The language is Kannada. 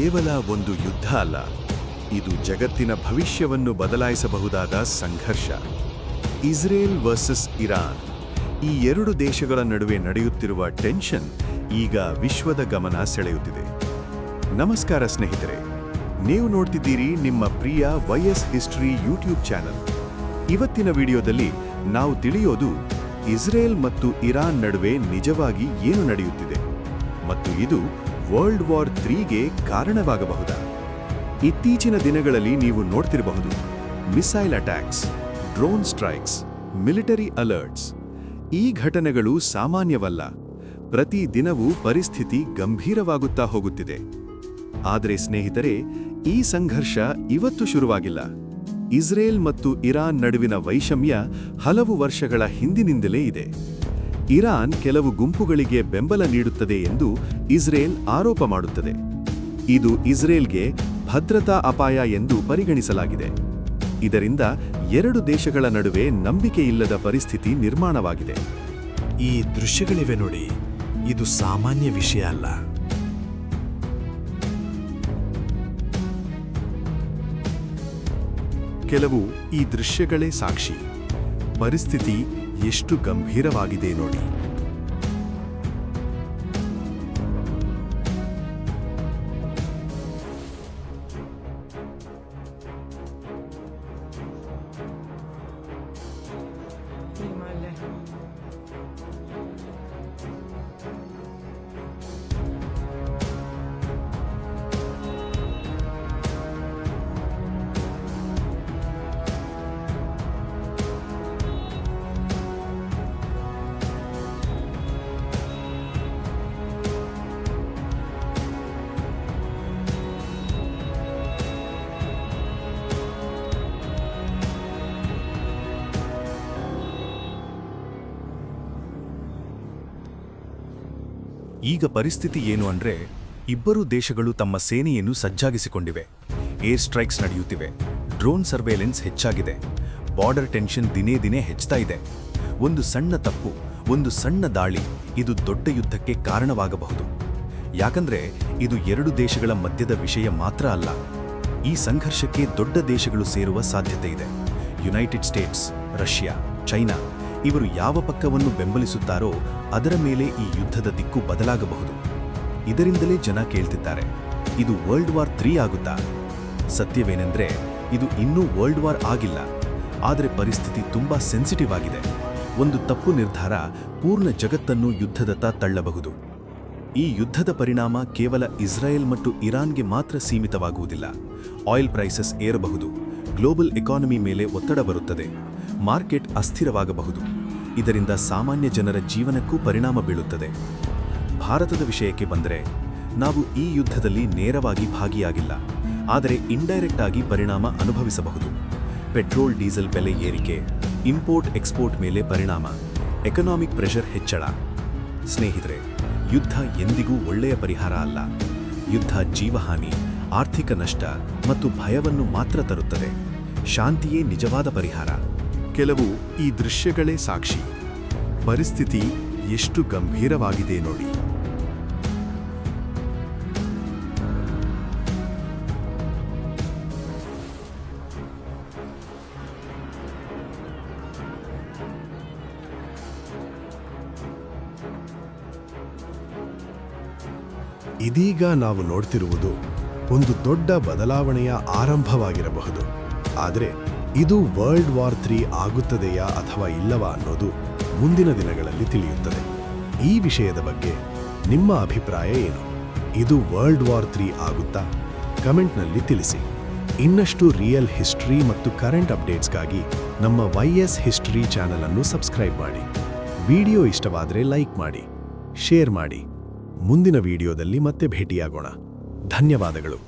ಕೇವಲ ಒಂದು ಯುದ್ಧ ಅಲ್ಲ, ಇದು ಜಗತ್ತಿನ ಭವಿಷ್ಯವನ್ನು ಬದಲಾಯಿಸಬಹುದಾದ ಸಂಘರ್ಷ. ಇಸ್ರೇಲ್ ವರ್ಸಸ್ ಇರಾನ್, ಈ ಎರಡು ದೇಶಗಳ ನಡುವೆ ನಡೆಯುತ್ತಿರುವ ಟೆನ್ಷನ್ ಈಗ ವಿಶ್ವದ ಗಮನ ಸೆಳೆಯುತ್ತಿದೆ. ನಮಸ್ಕಾರ ಸ್ನೇಹಿತರೆ, ನೀವು ನೋಡ್ತಿದ್ದೀರಿ ನಿಮ್ಮ ಪ್ರಿಯ ವೈಎಸ್ ಹಿಸ್ಟರಿ ಯೂಟ್ಯೂಬ್ ಚಾನೆಲ್. ಇವತ್ತಿನ ವಿಡಿಯೋದಲ್ಲಿ ನಾವು ತಿಳಿಯೋದು ಇಸ್ರೇಲ್ ಮತ್ತು ಇರಾನ್ ನಡುವೆ ನಿಜವಾಗಿ ಏನು ನಡೆಯುತ್ತಿದೆ ಮತ್ತು ಇದು ವರ್ಲ್ಡ್ ವಾರ್ 3ಗೆ ಕಾರಣವಾಗಬಹುದಾ? ಇತ್ತೀಚಿನ ದಿನಗಳಲ್ಲಿ ನೀವು ನೋಡ್ತಿರಬಹುದು missile attacks, drone strikes, military alerts. ಈ ಘಟನೆಗಳು ಸಾಮಾನ್ಯವಲ್ಲ. ಪ್ರತಿ ದಿನವೂ ಪರಿಸ್ಥಿತಿ ಗಂಭೀರವಾಗುತ್ತಾ ಹೋಗುತ್ತಿದೆ. ಆದರೆ ಸ್ನೇಹಿತರೆ, ಈ ಸಂಘರ್ಷ ಇವತ್ತು ಶುರುವಾಗಿಲ್ಲ. ಇಸ್ರೇಲ್ ಮತ್ತು ಇರಾನ್ ನಡುವಿನ ವೈಷಮ್ಯ ಹಲವು ವರ್ಷಗಳ ಹಿಂದಿನಿಂದಲೇ ಇದೆ. ಇರಾನ್ ಕೆಲವು ಗುಂಪುಗಳಿಗೆ ಬೆಂಬಲ ನೀಡುತ್ತದೆ ಎಂದು ಇಸ್ರೇಲ್ ಆರೋಪ ಮಾಡುತ್ತದೆ. ಇದು ಇಸ್ರೇಲ್ಗೆ ಭದ್ರತಾ ಅಪಾಯ ಎಂದು ಪರಿಗಣಿಸಲಾಗಿದೆ. ಇದರಿಂದ ಎರಡು ದೇಶಗಳ ನಡುವೆ ನಂಬಿಕೆಯಿಲ್ಲದ ಪರಿಸ್ಥಿತಿ ನಿರ್ಮಾಣವಾಗಿದೆ. ಈ ದೃಶ್ಯಗಳಿವೆ ನೋಡಿ, ಇದು ಸಾಮಾನ್ಯ ವಿಷಯ ಅಲ್ಲ. ಕೆಲವು ಈ ದೃಶ್ಯಗಳೇ ಸಾಕ್ಷಿ. ಪರಿಸ್ಥಿತಿ ಎಷ್ಟು ಗಂಭೀರವಾಗಿದೆ ನೋಡಿ. ಈಗ ಪರಿಸ್ಥಿತಿ ಏನು ಅಂದ್ರೆ, ಇಬ್ಬರೂ ದೇಶಗಳು ತಮ್ಮ ಸೇನೆಯನ್ನು ಸಜ್ಜಾಗಿಸಿಕೊಂಡಿವೆ. ಏರ್ ಸ್ಟ್ರೈಕ್ಸ್ ನಡೆಯುತ್ತಿವೆ, ಡ್ರೋನ್ ಸರ್ವೇಲೆನ್ಸ್ ಹೆಚ್ಚಾಗಿದೆ, ಬಾರ್ಡರ್ ಟೆನ್ಷನ್ ದಿನೇ ದಿನೇ ಹೆಚ್ಚುತ್ತಾ ಇದೆ. ಒಂದು ಸಣ್ಣ ತಪ್ಪು, ಒಂದು ಸಣ್ಣ ದಾಳಿ, ಇದು ದೊಡ್ಡ ಯುದ್ಧಕ್ಕೆ ಕಾರಣವಾಗಬಹುದು. ಯಾಕಂದ್ರೆ ಇದು ಎರಡು ದೇಶಗಳ ಮಧ್ಯದ ವಿಷಯ ಮಾತ್ರ ಅಲ್ಲ. ಈ ಸಂಘರ್ಷಕ್ಕೆ ದೊಡ್ಡ ದೇಶಗಳು ಸೇರುವ ಸಾಧ್ಯತೆ ಇದೆ. ಯುನೈಟೆಡ್ ಸ್ಟೇಟ್ಸ್, ರಷ್ಯಾ, ಚೈನಾ ಇವರು ಯಾವ ಪಕ್ಕವನ್ನು ಬೆಂಬಲಿಸುತ್ತಾರೋ ಅದರ ಮೇಲೆ ಈ ಯುದ್ಧದ ದಿಕ್ಕು ಬದಲಾಗಬಹುದು. ಇದರಿಂದಲೇ ಜನ ಕೇಳ್ತಿದ್ದಾರೆ, ಇದು ವರ್ಲ್ಡ್ ವಾರ್ 3 ಆಗುತ್ತಾ? ಸತ್ಯವೇನೆಂದ್ರೆ, ಇದು ಇನ್ನೂ ವರ್ಲ್ಡ್ ವಾರ್ ಆಗಿಲ್ಲ. ಆದರೆ ಪರಿಸ್ಥಿತಿ ತುಂಬಾ ಸೆನ್ಸಿಟಿವ್ ಆಗಿದೆ. ಒಂದು ತಪ್ಪು ನಿರ್ಧಾರ ಪೂರ್ಣ ಜಗತ್ತನ್ನು ಯುದ್ಧದತ್ತ ತಳ್ಳಬಹುದು. ಈ ಯುದ್ಧದ ಪರಿಣಾಮ ಕೇವಲ ಇಸ್ರಾಯೇಲ್ ಮತ್ತು ಇರಾನ್ಗೆ ಮಾತ್ರ ಸೀಮಿತವಾಗುವುದಿಲ್ಲ. ಆಯಿಲ್ ಪ್ರೈಸಸ್ ಏರಬಹುದು, ಗ್ಲೋಬಲ್ ಎಕಾನಮಿ ಮೇಲೆ ಒತ್ತಡ ಬರುತ್ತದೆ, ಮಾರ್ಕೆಟ್ ಅಸ್ಥಿರವಾಗಬಹುದು. ಇದರಿಂದ ಸಾಮಾನ್ಯ ಜನರ ಜೀವನಕ್ಕೂ ಪರಿಣಾಮ ಬೀಳುತ್ತದೆ. ಭಾರತದ ವಿಷಯಕ್ಕೆ ಬಂದರೆ, ನಾವು ಈ ಯುದ್ಧದಲ್ಲಿ ನೇರವಾಗಿ ಭಾಗಿಯಾಗಿಲ್ಲ, ಆದರೆ ಇಂಡೈರೆಕ್ಟ್ ಆಗಿ ಪರಿಣಾಮ ಅನುಭವಿಸಬಹುದು. ಪೆಟ್ರೋಲ್ ಡೀಸೆಲ್ ಬೆಲೆ ಏರಿಕೆ, ಇಂಪೋರ್ಟ್ ಎಕ್ಸ್ಪೋರ್ಟ್ ಮೇಲೆ ಪರಿಣಾಮ, ಎಕನಾಮಿಕ್ ಪ್ರೆಷರ್ ಹೆಚ್ಚಳ. ಸ್ನೇಹಿತರೆ, ಯುದ್ಧ ಎಂದಿಗೂ ಒಳ್ಳೆಯ ಪರಿಹಾರ ಅಲ್ಲ. ಯುದ್ಧ ಜೀವಹಾನಿ, ಆರ್ಥಿಕ ನಷ್ಟ ಮತ್ತು ಭಯವನ್ನು ಮಾತ್ರ ತರುತ್ತದೆ. ಶಾಂತಿಯೇ ನಿಜವಾದ ಪರಿಹಾರ. ಕೆಲವು ಈ ದೃಶ್ಯಗಳೇ ಸಾಕ್ಷಿ. ಪರಿಸ್ಥಿತಿ ಎಷ್ಟು ಗಂಭೀರವಾಗಿದೆ ನೋಡಿ. ಇದೀಗ ನಾವು ನೋಡ್ತಿರುವುದು ಒಂದು ದೊಡ್ಡ ಬದಲಾವಣೆಯ ಆರಂಭವಾಗಿರಬಹುದು. ಆದರೆ ಇದು ವರ್ಲ್ಡ್ ವಾರ್ 3 ಆಗುತ್ತದೆಯಾ ಅಥವಾ ಇಲ್ಲವಾ ಅನ್ನೋದು ಮುಂದಿನ ದಿನಗಳಲ್ಲಿ ತಿಳಿಯುತ್ತದೆ. ಈ ವಿಷಯದ ಬಗ್ಗೆ ನಿಮ್ಮ ಅಭಿಪ್ರಾಯ ಏನು? ಇದು ವರ್ಲ್ಡ್ ವಾರ್ 3 ಆಗುತ್ತಾ? ಕಮೆಂಟ್ನಲ್ಲಿ ತಿಳಿಸಿ. ಇನ್ನಷ್ಟು ರಿಯಲ್ ಹಿಸ್ಟರಿ ಮತ್ತು ಕರೆಂಟ್ ಅಪ್ಡೇಟ್ಸ್ಗಾಗಿ ನಮ್ಮ ವೈಎಸ್ ಹಿಸ್ಟರಿ ಚಾನೆಲ್ ಅನ್ನು ಸಬ್ಸ್ಕ್ರೈಬ್ ಮಾಡಿ. ವಿಡಿಯೋ ಇಷ್ಟವಾದರೆ ಲೈಕ್ ಮಾಡಿ, ಶೇರ್ ಮಾಡಿ. ಮುಂದಿನ ವಿಡಿಯೋದಲ್ಲಿ ಮತ್ತೆ ಭೇಟಿಯಾಗೋಣ. ಧನ್ಯವಾದಗಳು.